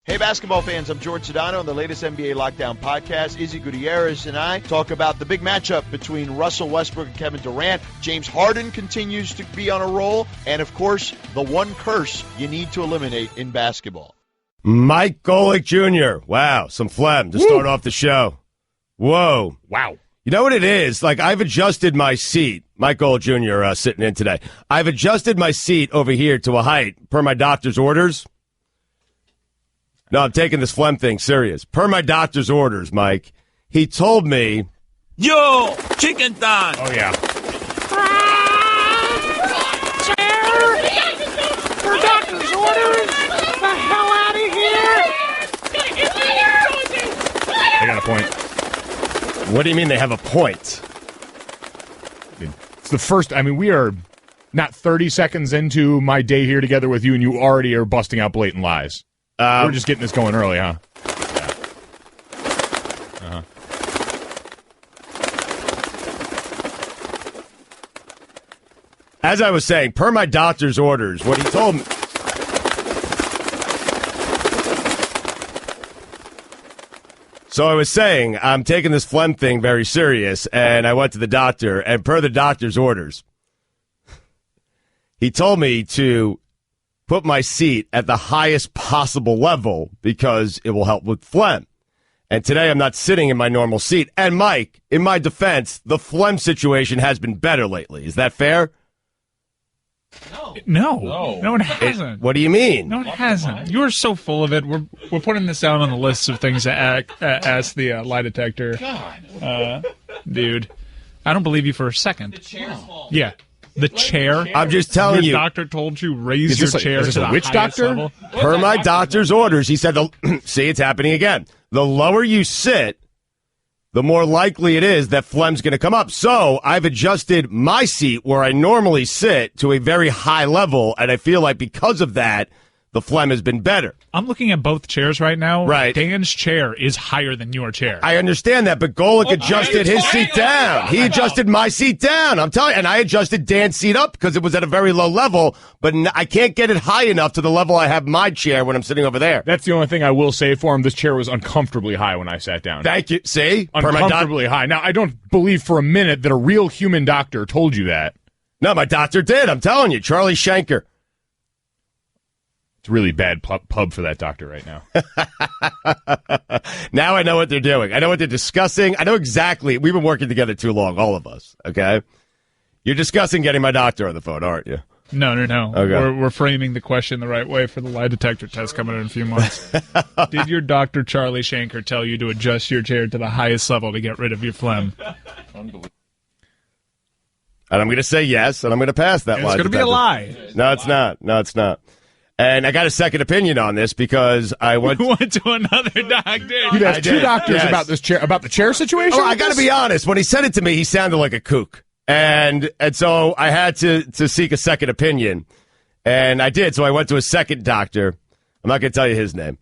Hey, basketball fans, I'm George Sedano on the latest NBA Lockdown podcast. Izzy Gutierrez and I talk about the big matchup between Russell Westbrook and Kevin Durant. James Harden continues to be on a roll. And, of course, the one curse you need to eliminate in basketball. Mike Golick Jr. Wow, some phlegm to start off the show. Whoa. Wow. You know what it is? Like, I've adjusted my seat. Mike Golick Jr. Sitting in today. I've adjusted my seat over here to a height per my doctor's orders. No, I'm taking this phlegm thing serious. Per my doctor's orders, Mike, he told me... Yo, chicken time! Oh, yeah. Per doctor's orders! The hell out of here! They got a point. What do you mean they have a point? It's the first... I mean, we are not 30 seconds into my day here together with you, and you already are busting out blatant lies. We're just getting this going early, huh? Yeah. As I was saying, per my doctor's orders, what he told me... So I was saying, I'm taking this phlegm thing very serious, and I went to the doctor, and per the doctor's orders, he told me to put my seat at the highest possible level because it will help with phlegm. And today I'm not sitting in my normal seat. And Mike, in my defense, the phlegm situation has been better lately. Is that fair? No, it hasn't. What do you mean? No, it hasn't. You're so full of it. We're putting this down on the list of things to ask the lie detector. God. Dude, I don't believe you for a second. The chair's fault. Yeah. The chair? I'm just telling you. Your doctor told you raise your chair to the highest level? Per my doctor's orders, he said, see, it's happening again. The lower you sit, the more likely it is that phlegm's going to come up. So I've adjusted my seat where I normally sit to a very high level, and I feel like because of that, the phlegm has been better. I'm looking at both chairs right now. Right. Dan's chair is higher than your chair. I understand that, but Golick adjusted his seat down. He adjusted my seat down. I'm telling you, and I adjusted Dan's seat up because it was at a very low level, but I can't get it high enough to the level I have my chair when I'm sitting over there. That's the only thing I will say for him. This chair was uncomfortably high when I sat down. Thank you. See? Uncomfortably high. Now, I don't believe for a minute that a real human doctor told you that. No, my doctor did. I'm telling you. Charlie Schenker. It's really bad pub for that doctor right now. Now I know what they're doing. I know what they're discussing. I know exactly. We've been working together too long, all of us, okay? You're discussing getting my doctor on the phone, aren't you? No. Okay. We're framing the question the right way for the lie detector test coming in a few months. Did your doctor, Charlie Schenker, tell you to adjust your chair to the highest level to get rid of your phlegm? Unbelievable. And I'm going to say yes, and I'm going to pass that lie. It's going to be a lie. No, it's not. No, it's not. And I got a second opinion on this because I went to another doctor. You'd have two doctors about this chair, about the chair situation? Oh, I got to be honest. When he said it to me, he sounded like a kook. And so I had to seek a second opinion. And I did. So I went to a second doctor. I'm not going to tell you his name.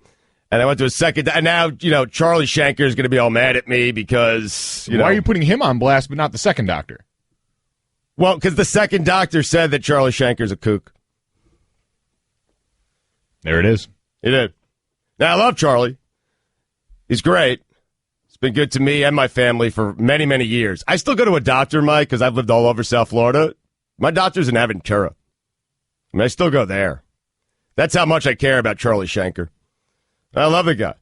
And I went to a second. And now, Charlie Schenker is going to be all mad at me because, Why are you putting him on blast but not the second doctor? Well, because the second doctor said that Charlie Schenker's a kook. There it is. He did. Now, I love Charlie. He's great. He's been good to me and my family for many, many years. I still go to a doctor, Mike, because I've lived all over South Florida. My doctor's in Aventura. I mean, I still go there. That's how much I care about Charlie Schenker. I love the guy.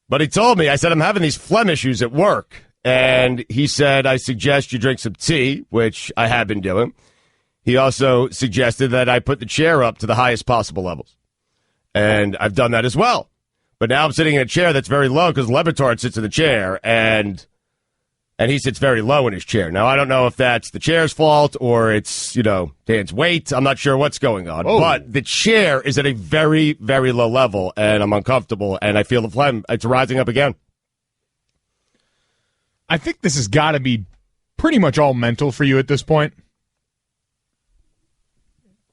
But he told me, I said, I'm having these phlegm issues at work. And he said, I suggest you drink some tea, which I have been doing. He also suggested that I put the chair up to the highest possible levels. And I've done that as well. But now I'm sitting in a chair that's very low because Batard sits in the chair, and he sits very low in his chair. Now, I don't know if that's the chair's fault or it's, Dan's weight. I'm not sure what's going on. Oh. But the chair is at a very, very low level, and I'm uncomfortable, and I feel the phlegm. It's rising up again. I think this has got to be pretty much all mental for you at this point.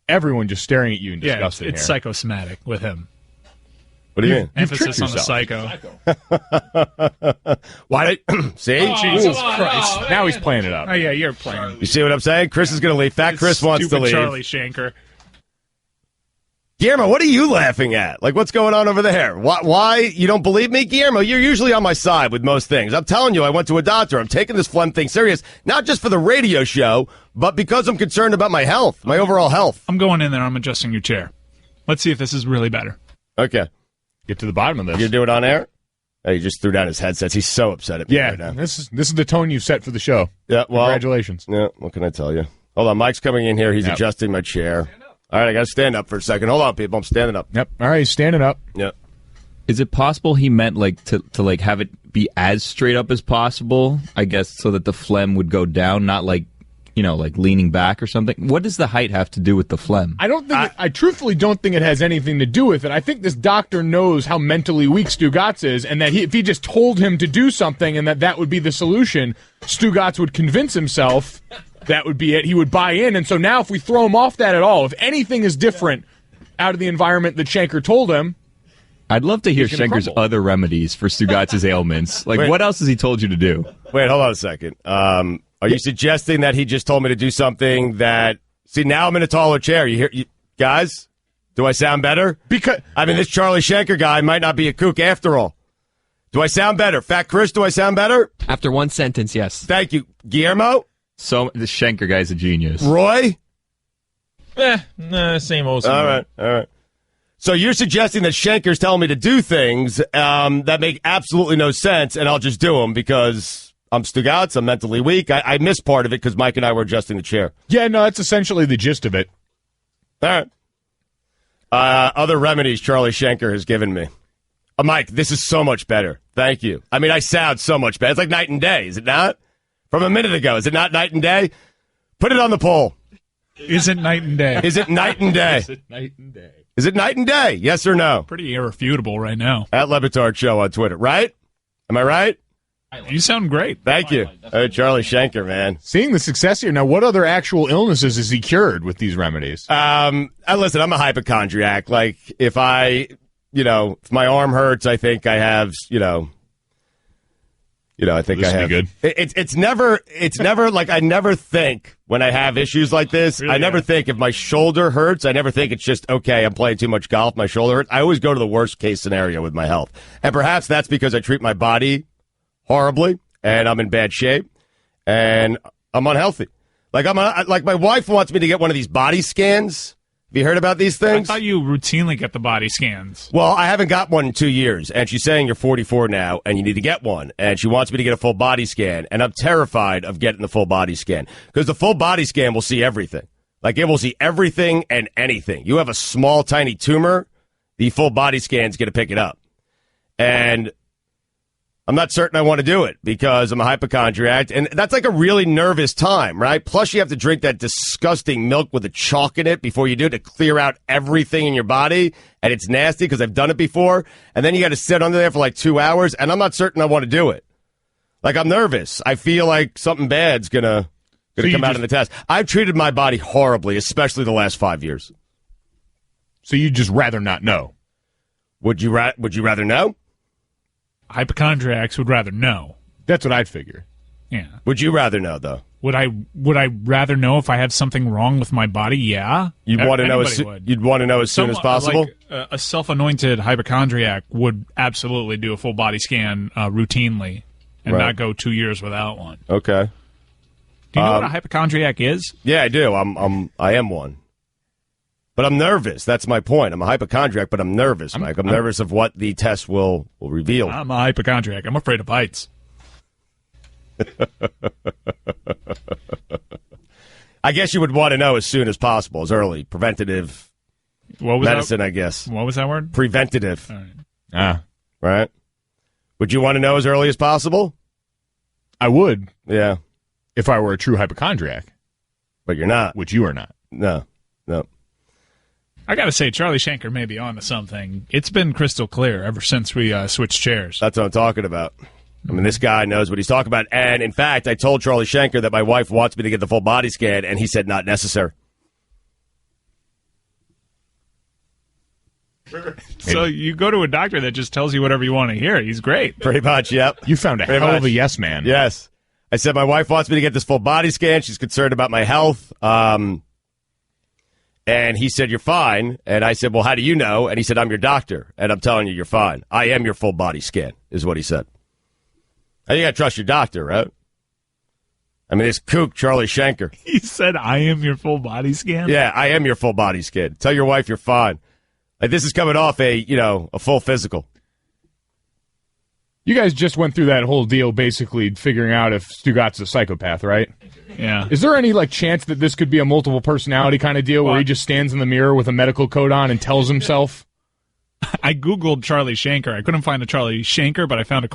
Everyone just staring at you and disgusted. Yeah, it's psychosomatic with him. What do you mean? Emphasis on the psycho. Why? See? Oh, Jesus Christ. Now he's playing it up. Oh, yeah, you're playing. You see what I'm saying? Chris is going to leave. Fat Chris wants to leave. Charlie Schenker. Guillermo, what are you laughing at? Like, what's going on over there? Why you don't believe me? Guillermo, you're usually on my side with most things. I'm telling you, I went to a doctor. I'm taking this phlegm thing serious, not just for the radio show, but because I'm concerned about my health, my overall health. I'm going in there. I'm adjusting your chair. Let's see if this is really better. Okay. Get to the bottom of this. You do it on air? Oh, he just threw down his headsets. He's so upset at me right now. This is the tone you've set for the show. Yeah, well, congratulations. Yeah, what can I tell you? Hold on, Mike's coming in here. He's adjusting my chair. All right, I got to stand up for a second. Hold on, people. I'm standing up. Yep. All right, he's standing up. Yep. Is it possible he meant like to like have it be as straight up as possible? I guess so that the phlegm would go down, not like like leaning back or something. What does the height have to do with the phlegm? I don't think. I truthfully don't think it has anything to do with it. I think this doctor knows how mentally weak Stugatz is, and that if he just told him to do something and that would be the solution, Stugatz would convince himself that would be it. He would buy in, and so now if we throw him off that at all, if anything is different out of the environment that Schenker told him, I'd love to hear Schenker's other remedies for Stugatz's ailments. Like, what else has he told you to do? Wait, hold on a second. Are you suggesting that he just told me to do something that... See, now I'm in a taller chair. You guys? Do I sound better? Because this Charlie Schenker guy might not be a kook after all. Do I sound better? Fat Chris, do I sound better? After one sentence, yes. Thank you. Guillermo? So the Schenker guy's a genius. Roy? Same old. All right. So you're suggesting that Schenker's telling me to do things that make absolutely no sense, and I'll just do them because... I'm Stugatz. I'm mentally weak. I missed part of it because Mike and I were adjusting the chair. Yeah, no, that's essentially the gist of it. All right. Other remedies Charlie Schenker has given me. Mike, this is so much better. Thank you. I sound so much better. It's like night and day, is it not? From a minute ago, is it not night and day? Put it on the poll. Is it night and day? Is it night and day? Is it night and day? Is it night and day? Yes or no? Pretty irrefutable right now. At Batard Show on Twitter, right? Am I right? You sound great. Thank you. Charlie Schenker, man. Seeing the success here. Now, what other actual illnesses is he cured with these remedies? Listen, I'm a hypochondriac. Like, if if my arm hurts, I think I have, I think I have. Good. It's never like I never think when I have issues like this. Really, I never think if my shoulder hurts. I never think it's just, okay, I'm playing too much golf, my shoulder hurts. I always go to the worst case scenario with my health. And perhaps that's because I treat my body horribly, and I'm in bad shape, and I'm unhealthy. Like my wife wants me to get one of these body scans. Have you heard about these things? I thought you routinely get the body scans. Well, I haven't got one in 2 years, and she's saying you're 44 now, and you need to get one, and she wants me to get a full body scan, and I'm terrified of getting the full body scan, because the full body scan will see everything. Like, it will see everything and anything. You have a small, tiny tumor, the full body scan's going to pick it up. And I'm not certain I want to do it because I'm a hypochondriac, and that's like a really nervous time, right? Plus, you have to drink that disgusting milk with the chalk in it before you do it to clear out everything in your body, and it's nasty because I've done it before, and then you got to sit under there for like 2 hours, and I'm not certain I want to do it. Like, I'm nervous. I feel like something bad's gonna come out in the test. I've treated my body horribly, especially the last 5 years. So you'd just rather not know? Would you rather know? Hypochondriacs would rather know. That's what I'd figure. Yeah. Would you rather know, though? Would I rather know if I have something wrong with my body? Yeah. You'd want to know as soon as possible? Like, a self-anointed hypochondriac would absolutely do a full body scan routinely and not go 2 years without one. Okay. Do you know what a hypochondriac is? Yeah, I do. I am one. But I'm nervous. That's my point. I'm a hypochondriac, but I'm nervous, Mike. I'm nervous of what the test will reveal. I'm a hypochondriac. I'm afraid of heights. I guess you would want to know as soon as possible, as early. Preventative medicine, I guess. What was that word? Preventative. All right. Right? Would you want to know as early as possible? I would. Yeah. If I were a true hypochondriac. But you're not. Which you are not. No. I got to say, Charlie Schenker may be on to something. It's been crystal clear ever since we switched chairs. That's what I'm talking about. I mean, this guy knows what he's talking about. And, in fact, I told Charlie Schenker that my wife wants me to get the full body scan, and he said not necessary. So you go to a doctor that just tells you whatever you want to hear. He's great. Pretty much, yep. You found a hell of a yes man. Yes. I said my wife wants me to get this full body scan. She's concerned about my health. And he said, you're fine. And I said, well, how do you know? And he said, I'm your doctor. And I'm telling you, you're fine. I am your full body scan, is what he said. And you got to trust your doctor, right? I mean, this kook, Charlie Schenker. He said, I am your full body scan? Yeah, I am your full body scan. Tell your wife you're fine. Like, this is coming off a full physical. You guys just went through that whole deal basically figuring out if Stugat's a psychopath, right? Yeah. Is there any chance that this could be a multiple personality kind of deal where he just stands in the mirror with a medical coat on and tells himself? I Googled Charlie Schenker. I couldn't find a Charlie Schenker, but I found a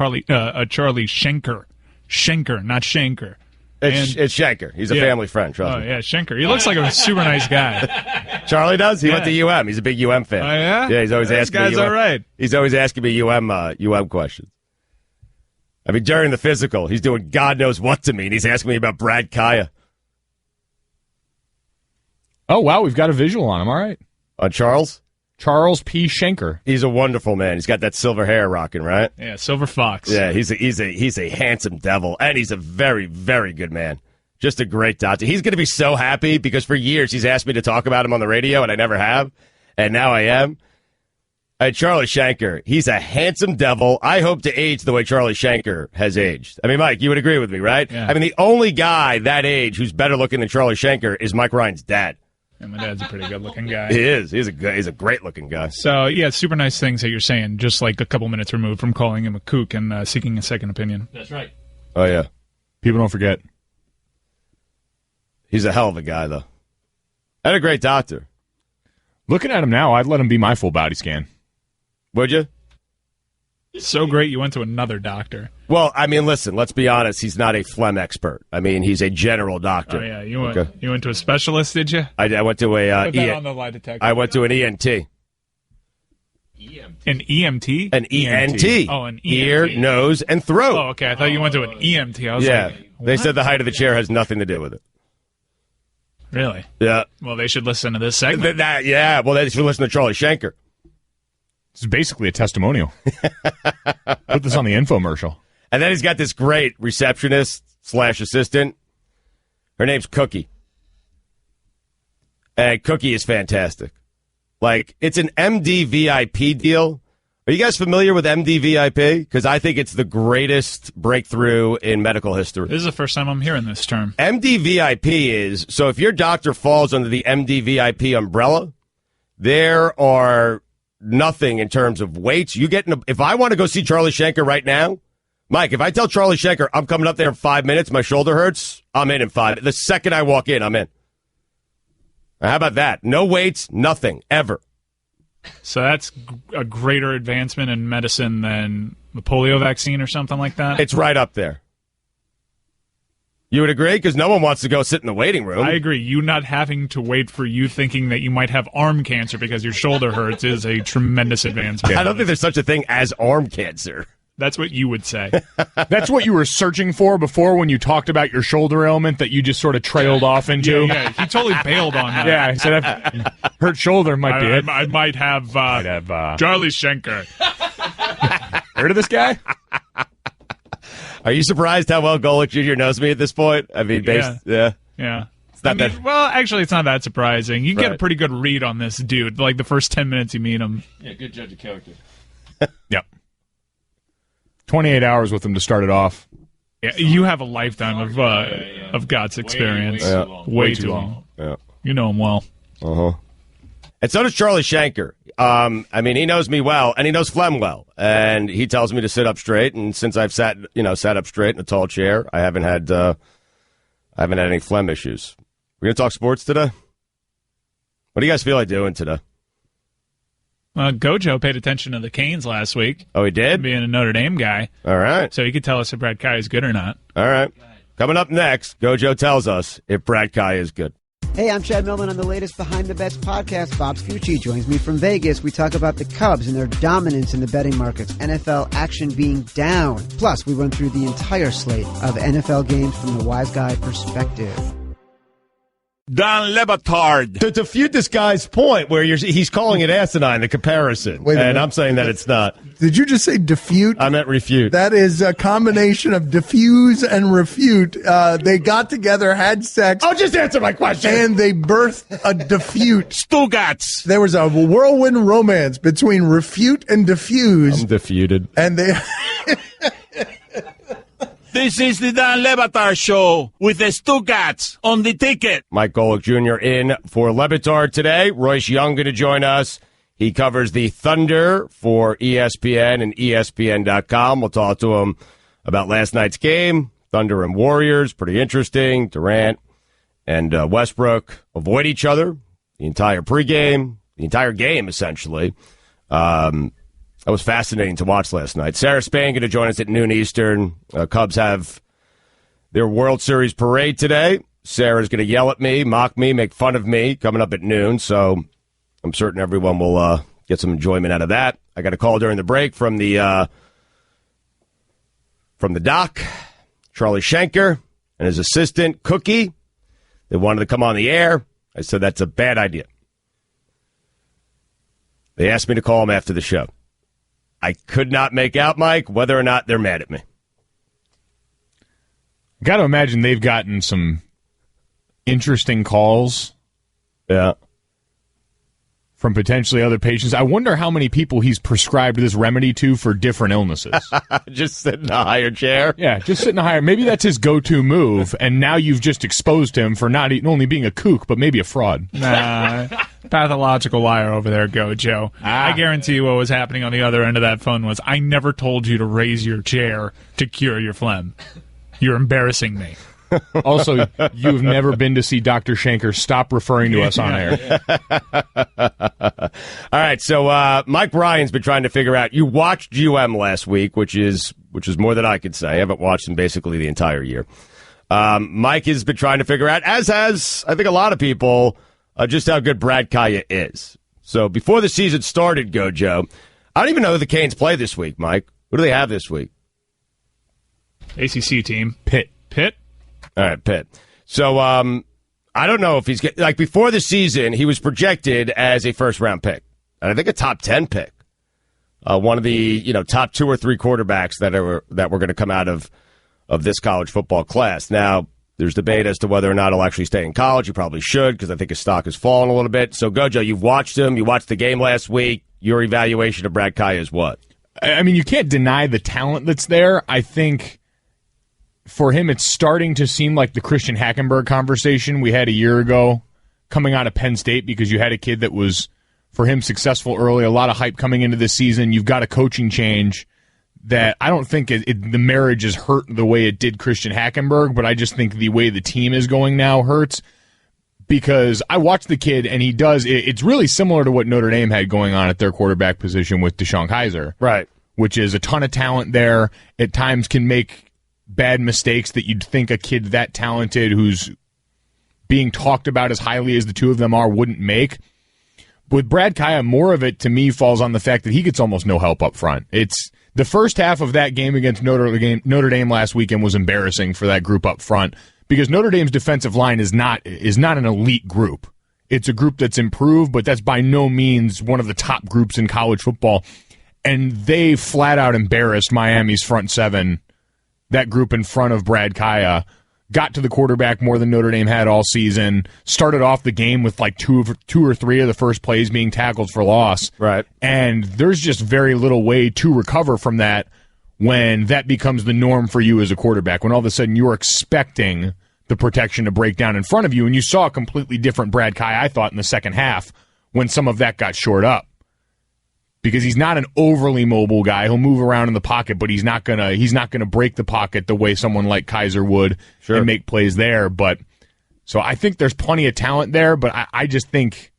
Charlie Schenker. Schenker, not Schenker. It's Schenker. He's a family friend, trust me. Oh, yeah, Schenker. He looks like a super nice guy. Charlie does? He went to UM. He's a big UM fan. Oh, yeah? Yeah, he's always asking me. This guy's all right. He's always asking me UM questions. I mean, during the physical, he's doing God knows what to me, and he's asking me about Brad Kaya. Oh, wow, we've got a visual on him. All right. On Charles? Charles P. Schenker. He's a wonderful man. He's got that silver hair rocking, right? Yeah, silver fox. Yeah, he's a handsome devil, and he's a very, very good man. Just a great doctor. He's going to be so happy because for years he's asked me to talk about him on the radio, and I never have, and now I am. Charlie Schenker, he's a handsome devil. I hope to age the way Charlie Schenker has aged. I mean, Mike, you would agree with me, right? Yeah. I mean, the only guy that age who's better looking than Charlie Schenker is Mike Ryan's dad. And my dad's a pretty good-looking guy. He is. He's a great-looking guy. So, yeah, super nice things that you're saying, just like a couple minutes removed from calling him a kook and seeking a second opinion. That's right. Oh, yeah. People don't forget. He's a hell of a guy, though. And a great doctor. Looking at him now, I'd let him be my full body scan. Would you? So great you went to another doctor. Well, I mean, listen, let's be honest. He's not a phlegm expert. I mean, he's a general doctor. Oh, yeah. You went to a specialist, did you? I went to a Put that on the lie detector. I went to an ENT. An EMT? An ENT. Oh, an EMT. Ear, nose, and throat. Oh, okay. I thought you went to an EMT. I was like, They what? said the height of the chair has nothing to do with it. Really? Yeah. Well, they should listen to this segment. Well, they should listen to Charlie Schenker. This is basically a testimonial. Put this on the infomercial. And then he's got this great receptionist/assistant. Her name's Cookie. And Cookie is fantastic. Like, it's an MD VIP deal. Are you guys familiar with MD VIP? Because I think it's the greatest breakthrough in medical history. This is the first time I'm hearing this term. MD VIP is, so if your doctor falls under the MD VIP umbrella, there are nothing in terms of weights. If I want to go see Charlie Schenker right now, Mike, if I tell Charlie Schenker I'm coming up there in 5 minutes, my shoulder hurts, I'm in 5. The second I walk in, I'm in. How about that? No weights, nothing, ever. So that's a greater advancement in medicine than the polio vaccine or something like that? It's right up there. You would agree? Because no one wants to go sit in the waiting room. I agree. You not having to wait for you thinking that you might have arm cancer because your shoulder hurts is a tremendous advancement. I don't think there's such a thing as arm cancer. That's what you would say. That's what you were searching for before when you talked about your shoulder ailment that you just sort of trailed off into. Yeah, he totally bailed on that. Yeah, I said hurt shoulder might be it. I might have, Charlie Schenker. Heard of this guy? Are you surprised how well Golick Jr. knows me at this point? I mean, yeah. It's not that. Well, actually, it's not that surprising. You get a Right. pretty good read on this dude. Like the first 10 minutes you meet him. Yeah, good judge of character. Yep. 28 hours with him to start it off. Yeah, you have a lifetime of God's experience. Way Way too long. Yeah. You know him well. And so does Charlie Schenker. I mean, he knows me well, and he knows phlegm well, and he tells me to sit up straight. And since I've sat up straight in a tall chair, I haven't had any phlegm issues. We're gonna talk sports today. What do you guys feel like doing today? Gojo paid attention to the Canes last week. Oh, he did? Being a Notre Dame guy. All right. So he could tell us if Brad Kai is good or not. All right. Coming up next, Gojo tells us if Brad Kai is good. Hey, I'm Chad Millman on the latest Behind the Bets podcast. Bob Fucci joins me from Vegas. We talk about the Cubs and their dominance in the betting markets, NFL action being down. Plus, we run through the entire slate of NFL games from the wise guy perspective. Dan Le Batard. To defute this guy's point, where he's calling it asinine, the comparison, and I'm saying that it's not. Did you just say defute? I meant refute. That is a combination of diffuse and refute. They got together, had sex. Oh, just answer my question. And they birthed a defute. Stugats. There was a whirlwind romance between refute and diffuse. I'm defuted. And they... This is the Dan Le Batard Show with the Stugats on the ticket. Mike Golick Jr. in for Le Batard today. Royce Young going to join us. He covers the Thunder for ESPN and ESPN.com. We'll talk to him about last night's game. Thunder and Warriors, pretty interesting. Durant and Westbrook avoid each other the entire pregame, the entire game, essentially. That was fascinating to watch last night. Sarah Spain going to join us at noon Eastern. Cubs have their World Series parade today. Sarah's going to yell at me, mock me, make fun of me coming up at noon. So I'm certain everyone will get some enjoyment out of that. I got a call during the break from the doc, Charlie Schenker, and his assistant, Cookie. They wanted to come on the air. I said that's a bad idea. They asked me to call him after the show. I could not make out, Mike, whether or not they're mad at me. Got to imagine they've gotten some interesting calls. Yeah. From potentially other patients. I wonder how many people he's prescribed this remedy to for different illnesses. Just sit in a higher chair? Yeah, just sit in a higher. Maybe that's his go-to move, and now you've just exposed him for not only being a kook, but maybe a fraud. Nah, pathological liar over there, Gojo. I guarantee you what was happening on the other end of that phone was, I never told you to raise your chair to cure your phlegm. You're embarrassing me. Also, you've never been to see Dr. Schenker. Stop referring to us on air. All right, so Mike Bryan's been trying to figure out. You watched UM last week, which is more than I could say. I haven't watched him basically the entire year. Mike has been trying to figure out, as has I think a lot of people, just how good Brad Kaya is. So before the season started, Gojo, I don't even know who the Canes play this week, Mike. Who do they have this week? ACC team. Pitt. All right, Pitt. So I don't know if he's like before the season, he was projected as a first-round pick, and I think a top 10 pick, one of the top 2 or 3 quarterbacks that were going to come out of this college football class. Now there's debate as to whether or not he'll actually stay in college. He probably should because I think his stock has fallen a little bit. So Gojo, you've watched him. You watched the game last week. Your evaluation of Brad Kaya is what? I mean, you can't deny the talent that's there. I think. For him, it's starting to seem like the Christian Hackenberg conversation we had a year ago coming out of Penn State because you had a kid that was, for him, successful early, a lot of hype coming into this season. You've got a coaching change that I don't think the marriage has hurt the way it did Christian Hackenberg, but I just think the way the team is going now hurts because I watched the kid and he does, it's really similar to what Notre Dame had going on at their quarterback position with Deshaun Kaiser. Right. Which is a ton of talent there, at times can make bad mistakes that you'd think a kid that talented who's being talked about as highly as the two of them are wouldn't make. With Brad Kaya, more of it to me falls on the fact that he gets almost no help up front. It's the first half of that game against Notre Dame last weekend was embarrassing for that group up front because Notre Dame's defensive line is not an elite group. It's a group that's improved, but that's by no means one of the top groups in college football. And they flat out embarrassed Miami's front seven. That group in front of Brad Kaya got to the quarterback more than Notre Dame had all season, started off the game with like two or three of the first plays being tackled for loss. Right. And there's just very little way to recover from that when that becomes the norm for you as a quarterback, when all of a sudden you're expecting the protection to break down in front of you. And you saw a completely different Brad Kaya, I thought, in the second half when some of that got shored up. Because he's not an overly mobile guy. He'll move around in the pocket, but he's not gonna break the pocket the way someone like Kaiser would and make plays there. But so I think there's plenty of talent there, but I just think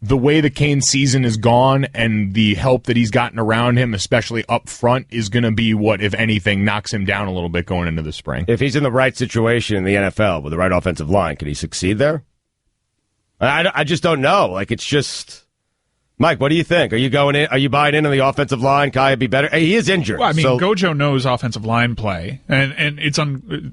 the way the Canes season is gone and the help that he's gotten around him, especially up front, is going to be what, if anything, knocks him down a little bit going into the spring. If he's in the right situation in the NFL with the right offensive line, can he succeed there? I just don't know. Like, it's just... Mike, what do you think? Are you going in? Are you buying in on the offensive line? Kaya be better? Hey, he is injured. Well, I mean, so. Gojo knows offensive line play, and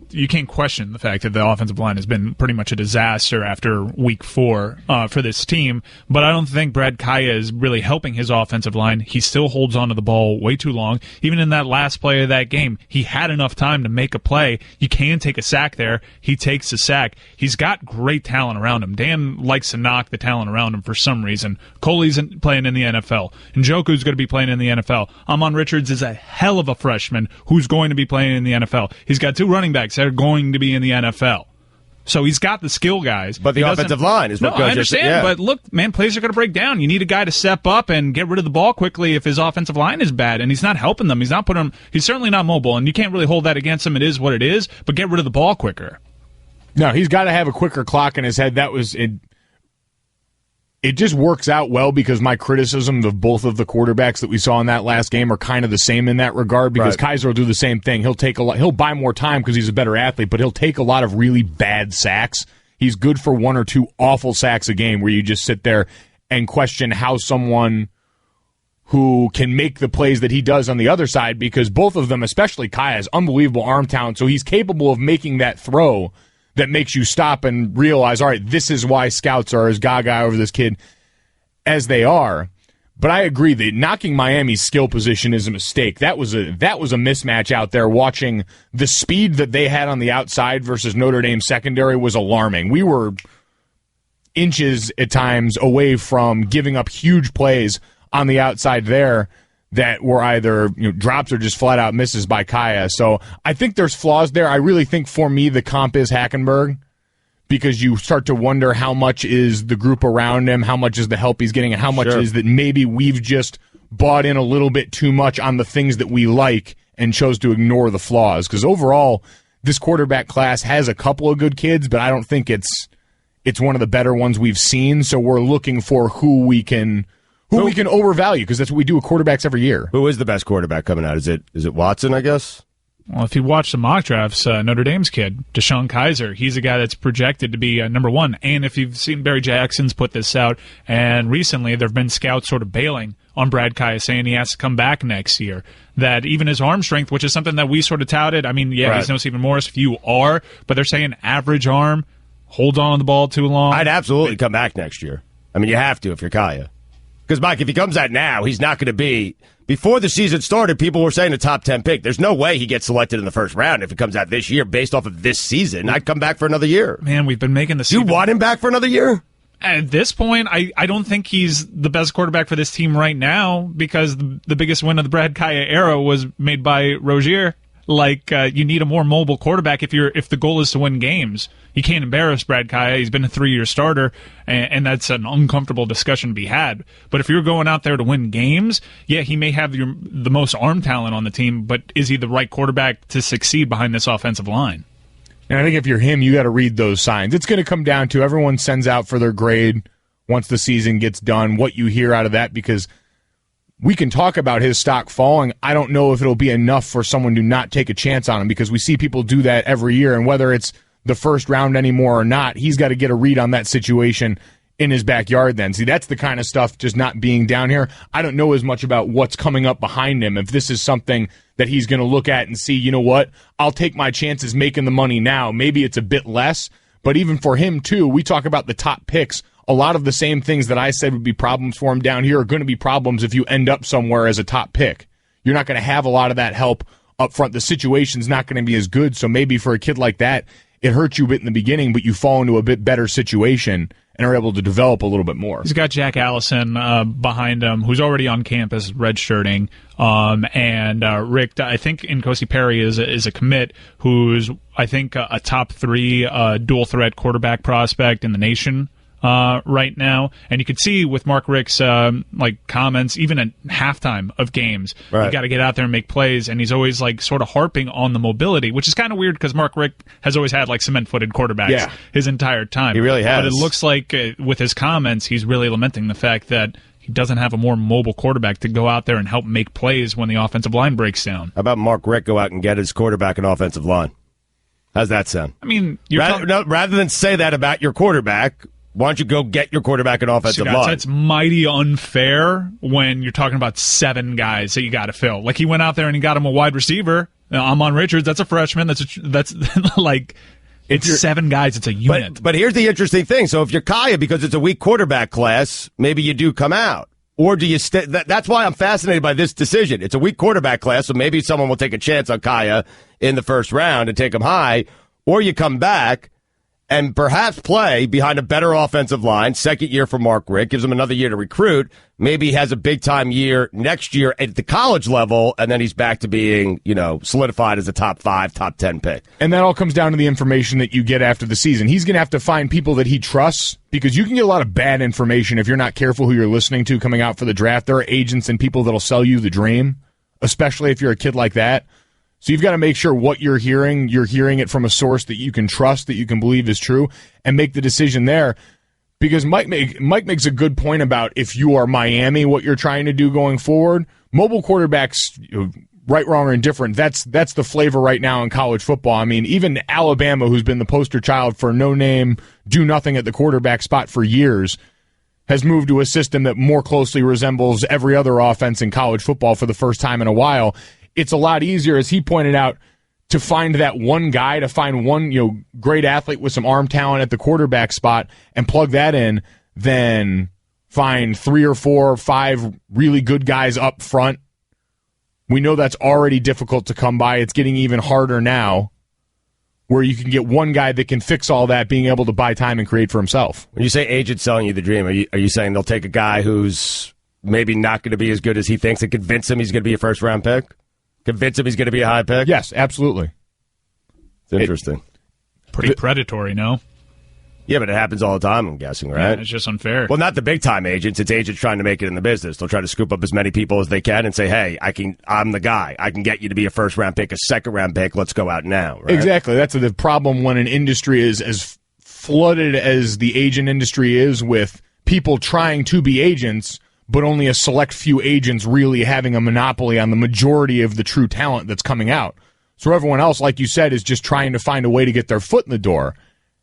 you can't question the fact that the offensive line has been pretty much a disaster after week 4 for this team. But I don't think Brad Kaya is really helping his offensive line. He still holds onto the ball way too long. Even in that last play of that game, he had enough time to make a play. You can take a sack there. He takes a sack. He's got great talent around him. Dan likes to knock the talent around him for some reason. Coley's playing in the NFL. Njoku's going to be playing in the NFL. Amon Richards is a hell of a freshman who's going to be playing in the NFL. He's got 2 running backs that are going to be in the NFL. So he's got the skill guys. But the offensive line is what goes. I understand, but look, man, plays are going to break down. You need a guy to step up and get rid of the ball quickly if his offensive line is bad, and he's not helping them. He's not putting them. He's certainly not mobile, and you can't really hold that against him. It is what it is, but get rid of the ball quicker. No, he's got to have a quicker clock in his head. That was it. It just works out well because my criticism of both of the quarterbacks that we saw in that last game are kind of the same in that regard because Kaiser will do the same thing. He'll buy more time because he's a better athlete, but he'll take a lot of really bad sacks. He's good for 1 or 2 awful sacks a game where you just sit there and question how someone who can make the plays that he does on the other side, because both of them, especially Kaya, has unbelievable arm talent, so he's capable of making that throw that makes you stop and realize, all right, this is why scouts are as gaga over this kid as they are. But I agree that knocking Miami's skill position is a mistake. That was a mismatch out there. Watching the speed that they had on the outside versus Notre Dame secondary was alarming. We were inches at times away from giving up huge plays on the outside there that were either drops or just flat-out misses by Kaya. So I think there's flaws there. I really think, for me, the comp is Hackenberg because you start to wonder how much is the group around him, how much is the help he's getting, and how much is that maybe we've just bought in a little bit too much on the things that we like and chose to ignore the flaws. Because overall, this quarterback class has a couple of good kids, but I don't think it's one of the better ones we've seen. So we're looking for who we can overvalue, because that's what we do with quarterbacks every year. Who is the best quarterback coming out? Is it Watson, I guess? Well, if you watch the mock drafts, Notre Dame's kid, Deshaun Kaiser, he's a guy that's projected to be number 1. And if you've seen Barry Jackson's put this out, and recently there have been scouts sort of bailing on Brad Kaya, saying he has to come back next year, that even his arm strength, which is something that we sort of touted, I mean, he's no Stephen Morris, few are, but they're saying average arm, holds on to the ball too long. I'd absolutely come back next year. I mean, you have to if you're Kaya. Because, Mike, if he comes out now, he's not going to be... Before the season started, people were saying a top 10 pick. There's no way he gets selected in the first round if he comes out this year based off of this season. I'd come back for another year. Man, we've been making the... You want him back for another year? At this point, I don't think he's the best quarterback for this team right now, because the biggest win of the Brad Kaya era was made by Rozier. You need a more mobile quarterback if the goal is to win games. You can't embarrass Brad Kaya. He's been a 3-year starter, and that's an uncomfortable discussion to be had. But if you're going out there to win games, he may have the most arm talent on the team, but is he the right quarterback to succeed behind this offensive line? And I think if you're him, you got to read those signs. It's going to come down to everyone sends out for their grade once the season gets done, what you hear out of that, because we can talk about his stock falling. I don't know if it'll be enough for someone to not take a chance on him, because we see people do that every year, and whether it's the first round anymore or not, he's got to get a read on that situation in his backyard then. See, that's the kind of stuff just not being down here. I don't know as much about what's coming up behind him. If this is something that he's going to look at and see, you know what, I'll take my chances making the money now. Maybe it's a bit less, but even for him too, we talk about the top picks. A lot of the same things that I said would be problems for him down here are going to be problems if you end up somewhere as a top pick. You're not going to have a lot of that help up front. The situation's not going to be as good, so maybe for a kid like that, it hurts you a bit in the beginning, but you fall into a bit better situation and are able to develop a little bit more. He's got Jack Allison behind him, who's already on campus redshirting, and Rick, I think Nkosi Perry is a commit who's, I think, a top 3 dual threat quarterback prospect in the nation right now. And you could see with Mark Rick's comments, even at halftime of games, you got to get out there and make plays, and he's always sort of harping on the mobility, which is kind of weird because Mark Rick has always had cement-footed quarterbacks his entire time. He really has. But it looks like with his comments, he's really lamenting the fact that he doesn't have a more mobile quarterback to go out there and help make plays when the offensive line breaks down. How about Mark Rick go out and get his quarterback an offensive line? How's that sound? I mean, rather than say that about your quarterback, Why don't you go get your quarterback and offensive line? That's mighty unfair when you're talking about 7 guys that you got to fill. Like, he went out there and he got him a wide receiver. Amon Richards, that's a freshman. That's like, it's 7 guys. It's a unit. But here's the interesting thing. So if you're Kaya, because it's a weak quarterback class, maybe you do come out. Or do you stay? That's why I'm fascinated by this decision. It's a weak quarterback class, so maybe someone will take a chance on Kaya in the first round and take him high. Or you come back and perhaps play behind a better offensive line. Second year for Mark Richt. Gives him another year to recruit. Maybe he has a big-time year next year at the college level, and then he's back to being, solidified as a top 5, top 10 pick. And that all comes down to the information that you get after the season. He's going to have to find people that he trusts, because you can get a lot of bad information if you're not careful who you're listening to coming out for the draft. There are agents and people that'll sell you the dream, especially if you're a kid like that. So you've got to make sure what you're hearing it from a source that you can trust, that you can believe is true, and make the decision there. Because Mike makes a good point about if you are Miami, what you're trying to do going forward. Mobile quarterbacks, right, wrong, or indifferent, that's the flavor right now in college football. I mean, even Alabama, who's been the poster child for no-name, do-nothing at the quarterback spot for years, has moved to a system that more closely resembles every other offense in college football for the first time in a while. It's a lot easier, as he pointed out, to find that one guy, to find one great athlete with some arm talent at the quarterback spot and plug that in, than find 3 or 4 or 5 really good guys up front. We know that's already difficult to come by. It's getting even harder now, where you can get one guy that can fix all that, being able to buy time and create for himself. When you say agent selling you the dream, are you saying they'll take a guy who's maybe not going to be as good as he thinks and convince him he's going to be a first-round pick? Convince him he's going to be a high pick? Yes, absolutely. It's interesting. Pretty predatory, no? Yeah, but it happens all the time, I'm guessing, right? Yeah, it's just unfair. Well, not the big-time agents. It's agents trying to make it in the business. They'll try to scoop up as many people as they can and say, hey, I'm the guy. I can get you to be a first-round pick, a second-round pick. Let's go out now. Right? Exactly. That's the problem when an industry is as flooded as the agent industry is, with people trying to be agents, but only a select few agents really having a monopoly on the majority of the true talent that's coming out. So everyone else, like you said, is just trying to find a way to get their foot in the door.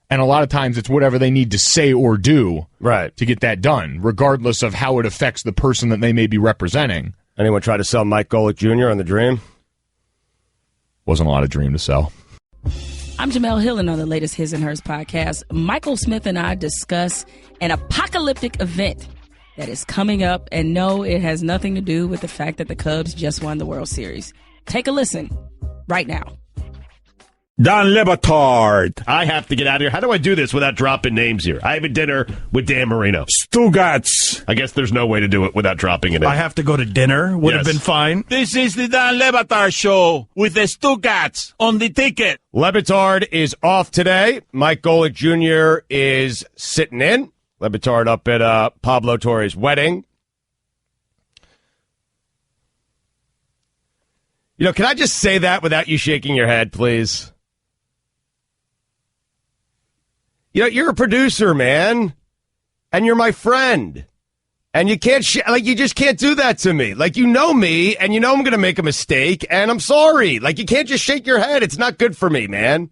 And a lot of times it's whatever they need to say or do to get that done, regardless of how it affects the person that they may be representing. Anyone try to sell Mike Golick Jr. on the dream? Wasn't a lot of dream to sell. I'm Jamel Hill, and on the latest His and Hers podcast, Michael Smith and I discuss an apocalyptic event that is coming up. And no, it has nothing to do with the fact that the Cubs just won the World Series. Take a listen right now. Don Le Batard. I have to get out of here. How do I do this without dropping names here? I have a dinner with Dan Marino. Stugotz. I guess there's no way to do it without dropping it in. I have to go to dinner. Would have been fine. This is the Don Le Batard show with the Stugotz on the ticket. Le Batard is off today. Mike Golick Jr. is sitting in. Le Batard up at Pablo Torre's wedding. Can I just say that without you shaking your head, please? You're a producer, man, and you're my friend, and you can't you just can't do that to me. You know me, and you know I'm going to make a mistake, and I'm sorry. You can't just shake your head. It's not good for me, man.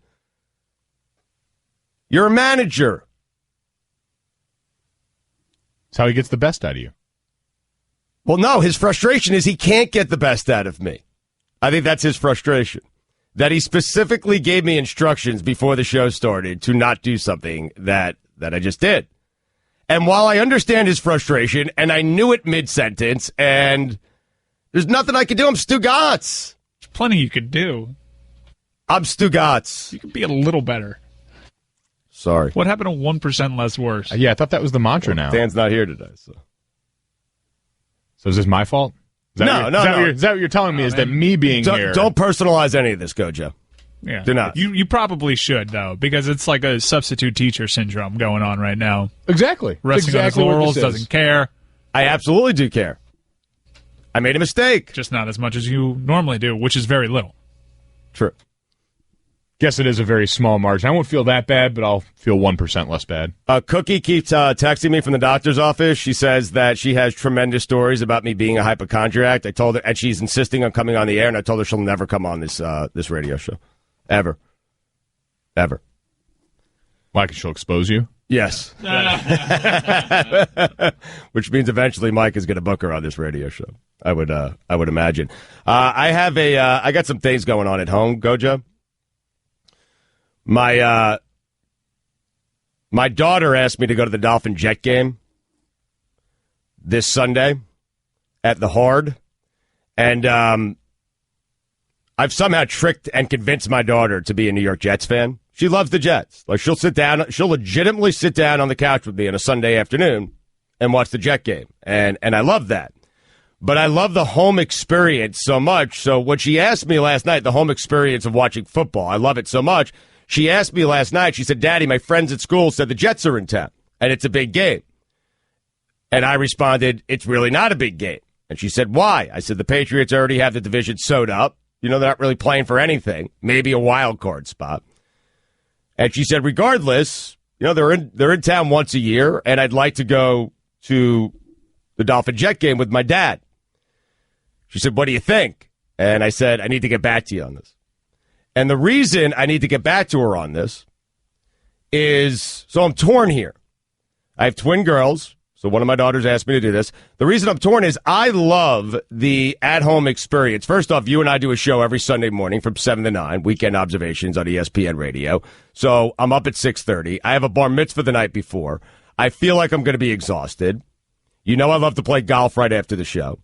You're a manager. That's how he gets the best out of you. Well, no, his frustration is he can't get the best out of me. I think that's his frustration. That he specifically gave me instructions before the show started to not do something that I just did. And while I understand his frustration, and I knew it mid-sentence, and there's nothing I can do, I'm Stugotz. There's plenty you could do. I'm Stugotz. You could be a little better. Sorry. What happened to 1% less worse? Yeah, I thought that was the mantra now. Dan's not here today. So is this my fault? No. Is that what you're telling me? Is that me being here? Don't personalize any of this, Gojo. Yeah. Do not. You probably should, though, because it's like a substitute teacher syndrome going on right now. Exactly. Resting on his laurels, doesn't care. I absolutely do care. I made a mistake. Just not as much as you normally do, which is very little. True. Guess it is a very small margin. I won't feel that bad, but I'll feel 1% less bad. Cookie keeps texting me from the doctor's office. She says that she has tremendous stories about me being a hypochondriac. I told her, and she's insisting on coming on the air, and I told her she'll never come on this radio show. Ever. Why, she'll expose you? Yes. Which means eventually Mike is going to book her on this radio show. I would imagine. I got some things going on at home, Gojo. My daughter asked me to go to the Dolphin Jet game this Sunday at the Hard, and I've somehow tricked and convinced my daughter to be a New York Jets fan. She loves the Jets. Like, she'll legitimately sit down on the couch with me on a Sunday afternoon and watch the Jet game, and I love that. But I love the home experience so much. So when she asked me last night, the home experience of watching football, I love it so much. She asked me last night, she said, Daddy, my friends at school said the Jets are in town, and it's a big game. And I responded, it's really not a big game. And she said, why? I said, the Patriots already have the division sewed up. You know, they're not really playing for anything, maybe a wild card spot. And she said, regardless, you know, they're in town once a year, and I'd like to go to the Dolphin Jet game with my dad. She said, what do you think? And I said, I need to get back to you on this. And the reason I need to get back to her on this is, so I'm torn here. I have twin girls, so one of my daughters asked me to do this. The reason I'm torn is I love the at-home experience. First off, you and I do a show every Sunday morning from 7 to 9, Weekend Observations on ESPN Radio. So I'm up at 6:30. I have a bar mitzvah the night before. I feel like I'm going to be exhausted. You know I love to play golf right after the show.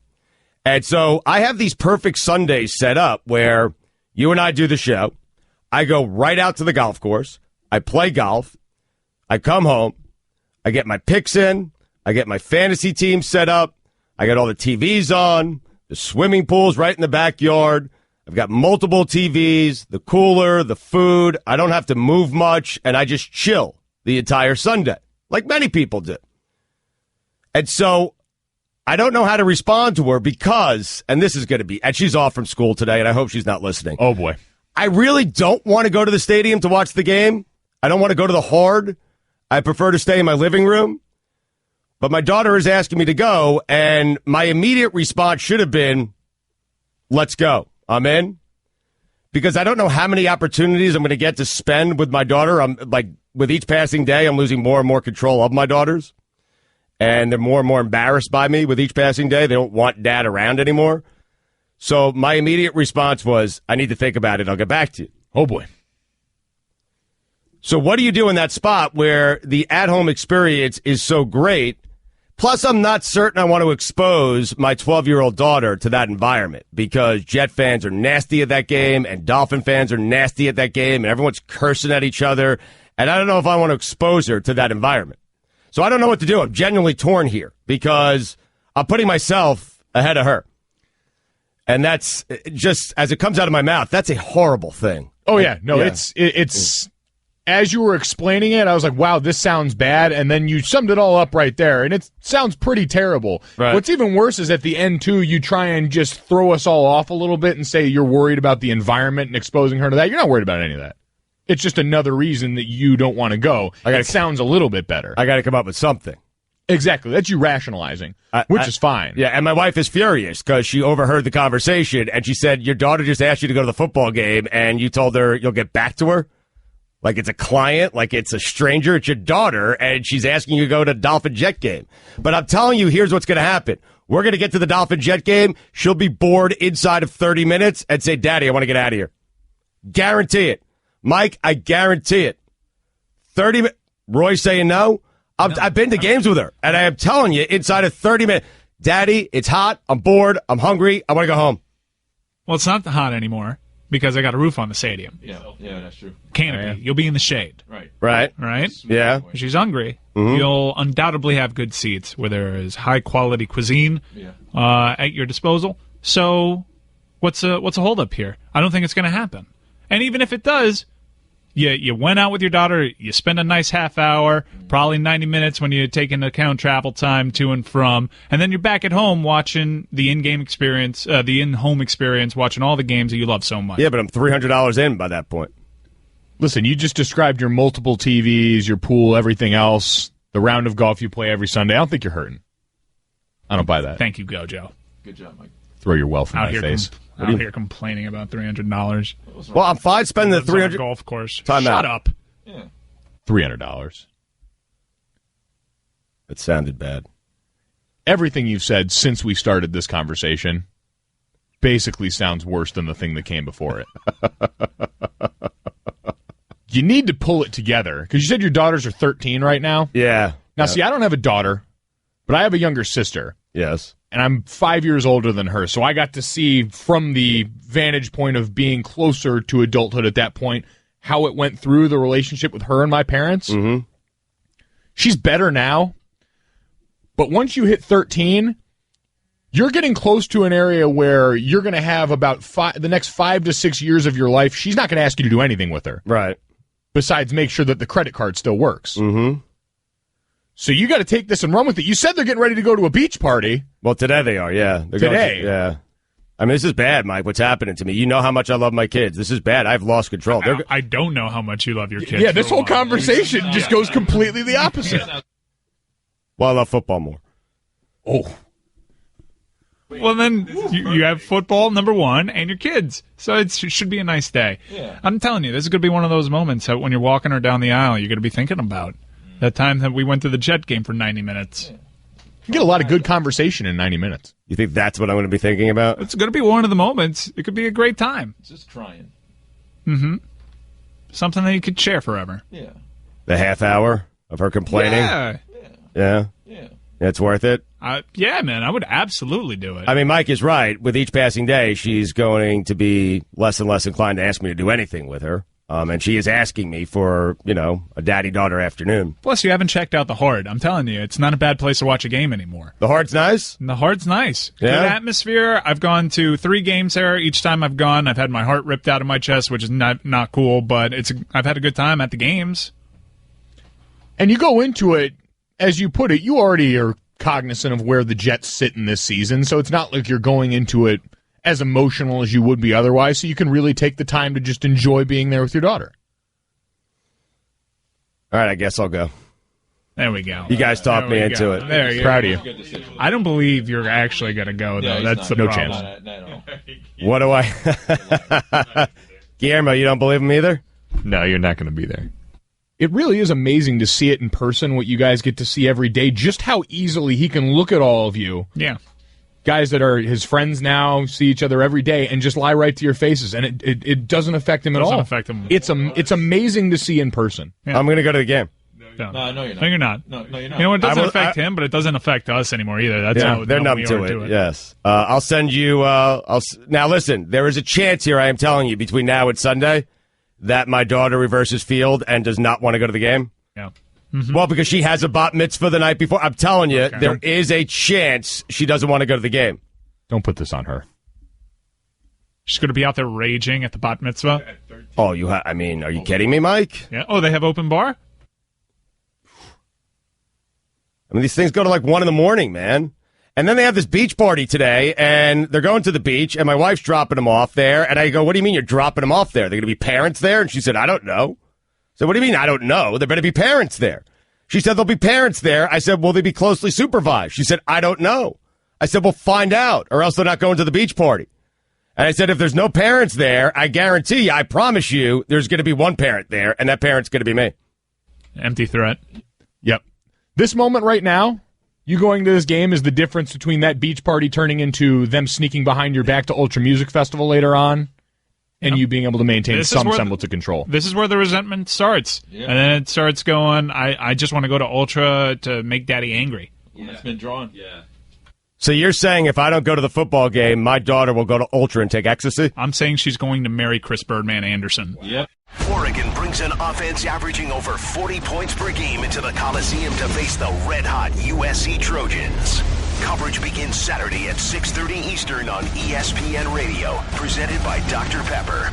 And so I have these perfect Sundays set up where you and I do the show. I go right out to the golf course. I play golf. I come home. I get my picks in. I get my fantasy team set up. I got all the TVs on. The swimming pool's right in the backyard. I've got multiple TVs, the cooler, the food. I don't have to move much, and I just chill the entire Sunday, like many people do. And so I don't know how to respond to her because, and this is going to be, and she's off from school today, and I hope she's not listening. Oh, boy. I really don't want to go to the stadium to watch the game. I don't want to go to the Hard. I prefer to stay in my living room. But my daughter is asking me to go, and my immediate response should have been, let's go. I'm in. Because I don't know how many opportunities I'm going to get to spend with my daughter. I'm like, with each passing day, I'm losing more and more control of my daughters. And they're more and more embarrassed by me with each passing day. They don't want dad around anymore. So my immediate response was, I need to think about it. I'll get back to you. Oh, boy. So what do you do in that spot where the at-home experience is so great? Plus, I'm not certain I want to expose my 12-year-old daughter to that environment because Jet fans are nasty at that game and Dolphin fans are nasty at that game and everyone's cursing at each other. And I don't know if I want to expose her to that environment. So I don't know what to do. I'm genuinely torn here because I'm putting myself ahead of her. And that's just, as it comes out of my mouth, that's a horrible thing. Oh, yeah. No, yeah. It's as you were explaining it, I was like, wow, this sounds bad. And then you summed it all up right there. And it sounds pretty terrible. Right. What's even worse is at the end, too, you try and just throw us all off a little bit and say you're worried about the environment and exposing her to that. You're not worried about any of that. It's just another reason that you don't want to go. It sounds a little bit better. I got to come up with something. Exactly. That's you rationalizing, which is fine. Yeah, and my wife is furious because she overheard the conversation, and she said, your daughter just asked you to go to the football game, and you told her you'll get back to her? Like it's a client, like it's a stranger, it's your daughter, and she's asking you to go to a Dolphin Jet game. But I'm telling you, here's what's going to happen. We're going to get to the Dolphin Jet game. She'll be bored inside of 30 minutes and say, Daddy, I want to get out of here. Guarantee it. Mike, I guarantee it. 30 minutes. Roy saying no? I've been to games with her, and I am telling you, inside of 30 minutes, Daddy, it's hot, I'm bored, I'm hungry, I want to go home. Well, it's not hot anymore because I got a roof on the stadium. Yeah, that's true. Canopy. Yeah. You'll be in the shade. Right. Yeah. If she's hungry, you'll undoubtedly have good seats where there is high-quality cuisine at your disposal. So what's a holdup here? I don't think it's going to happen. And even if it does, you went out with your daughter, you spend a nice half hour, probably 90 minutes when you take into account travel time to and from, and then you're back at home watching the in-game experience, the in-home experience, watching all the games that you love so much. Yeah, but I'm $300 in by that point. Listen, you just described your multiple TVs, your pool, everything else, the round of golf you play every Sunday. I don't think you're hurting. I don't buy that. Thank you, Gojo. Good job, Mike. Throw your wealth in my face. Out here complaining about $300. Well, I'm fine spending the $300 golf course. Time Shut out. up. Yeah. $300. It sounded bad. Everything you've said since we started this conversation basically sounds worse than the thing that came before it. You need to pull it together, because you said your daughters are 13 right now. Yeah. Now, see, I don't have a daughter, but I have a younger sister. Yes. And I'm 5 years older than her, so I got to see from the vantage point of being closer to adulthood at that point how it went through the relationship with her and my parents. Mm-hmm. She's better now, but once you hit 13, you're getting close to an area where you're going to have about the next 5 to 6 years of your life. She's not going to ask you to do anything with her. Right. Besides make sure that the credit card still works. Mm-hmm. So you got to take this and run with it. You said they're getting ready to go to a beach party. Well, today they are, yeah. Today? Yeah. I mean, this is bad, Mike, what's happening to me. You know how much I love my kids. This is bad. I've lost control. I don't know how much you love your kids. Yeah, this whole conversation just goes completely the opposite. Well, I love football more. Oh. Well, then you have football, number one, and your kids. So it should be a nice day. Yeah. I'm telling you, this is going to be one of those moments that when you're walking her down the aisle, you're going to be thinking about that time that we went to the Jet game for 90 minutes. You get a lot of good conversation in 90 minutes. You think that's what I'm going to be thinking about? It's going to be one of the moments. It could be a great time. Just trying. Mm-hmm. Something that you could share forever. Yeah. The half hour of her complaining? Yeah. Yeah? Yeah. It's worth it? Yeah, man, I would absolutely do it. I mean, Mike is right. With each passing day, she's going to be less and less inclined to ask me to do anything with her. And she is asking me for, a daddy-daughter afternoon. Plus, you haven't checked out the Hard. I'm telling you, it's not a bad place to watch a game anymore. The Hard's nice? The Hard's nice. Yeah? Good atmosphere. I've gone to 3 games there. Each time I've gone, I've had my heart ripped out of my chest, which is not cool, but I've had a good time at the games. And you go into it, as you put it, you already are cognizant of where the Jets sit in this season, so it's not like you're going into it as emotional as you would be otherwise, so you can really take the time to just enjoy being there with your daughter. All right, I guess I'll go. There we go. You guys talked me into it. There you Proud of you. I don't believe you're actually going to go, though. Yeah, that's the no problem. chance. What do I... Guillermo, you don't believe him either? No, you're not going to be there. It really is amazing to see it in person, what you guys get to see every day, just how easily he can look at all of you. Yeah. Guys that are his friends now, see each other every day, and just lie right to your faces, and it doesn't affect him at all. Doesn't affect him. It's amazing to see in person. Yeah. I'm going to go to the game. No, you're not. No, you're not. No, you're not. You know, it doesn't affect him, but it doesn't affect us anymore either. That's how they're numb to it. Yes. I'll send you... now, listen, there is a chance here, I am telling you, between now and Sunday, that my daughter reverses field and does not want to go to the game. Yeah. Mm-hmm. Well, because she has a bat mitzvah the night before. I'm telling you, there is a chance she doesn't want to go to the game. Don't put this on her. She's going to be out there raging at the bat mitzvah. Oh, are you kidding me, Mike? Yeah. Oh, they have open bar? I mean, these things go to like 1 a.m, man. And then they have this beach party today, and they're going to the beach, and my wife's dropping them off there. And I go, what do you mean you're dropping them off there? They're going to be parents there? And she said, I don't know. So what do you mean I don't know? There better be parents there. She said, there'll be parents there. I said, will they be closely supervised? She said, I don't know. I said, well, find out, or else they're not going to the beach party. And I said, if there's no parents there, I guarantee you, I promise you, there's going to be one parent there, and that parent's going to be me. Empty threat. Yep. This moment right now, you going to this game is the difference between that beach party turning into them sneaking behind your back to Ultra Music Festival later on and you being able to maintain some semblance of control. This is where the resentment starts. Yeah. And then it starts going, I just want to go to Ultra to make Daddy angry. Yeah. It's been drawn. Yeah. So you're saying if I don't go to the football game, my daughter will go to Ultra and take ecstasy? I'm saying she's going to marry Chris Birdman Anderson. Yep. Oregon brings an offense averaging over 40 points per game into the Coliseum to face the red-hot USC Trojans. Coverage begins Saturday at 6:30 Eastern on ESPN Radio, presented by Dr. Pepper.